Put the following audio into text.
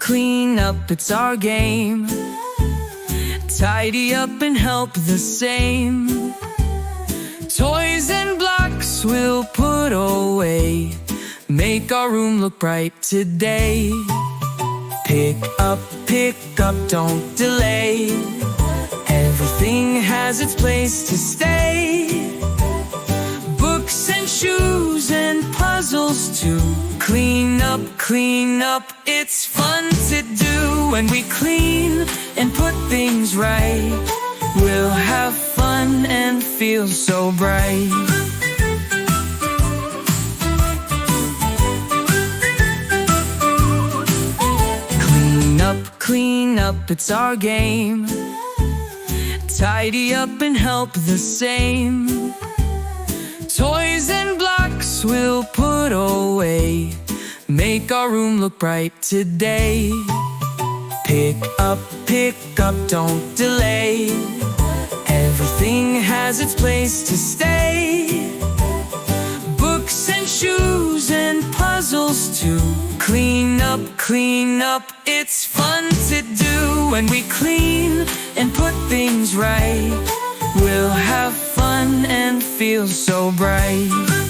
clean up, it's our game. Tidy up and help the same. Toys and blocks we'll put away. Make our room look bright today. Pick up, don't delay. Everything has its place to stay. Books and shoes and puzzles too. Clean up, it's fun to do. When we clean and put things right, we'll have fun and feel so bright. Clean up, it's our game. Tidy up and help the same. Toys and blocks we'll put away. Make our room look bright today. Pick up, don't delay. Everything has its place to stay. Books and shoes and puzzles too. Clean up, it's fun to do. When we clean and put things right, we'll have fun and feel so bright.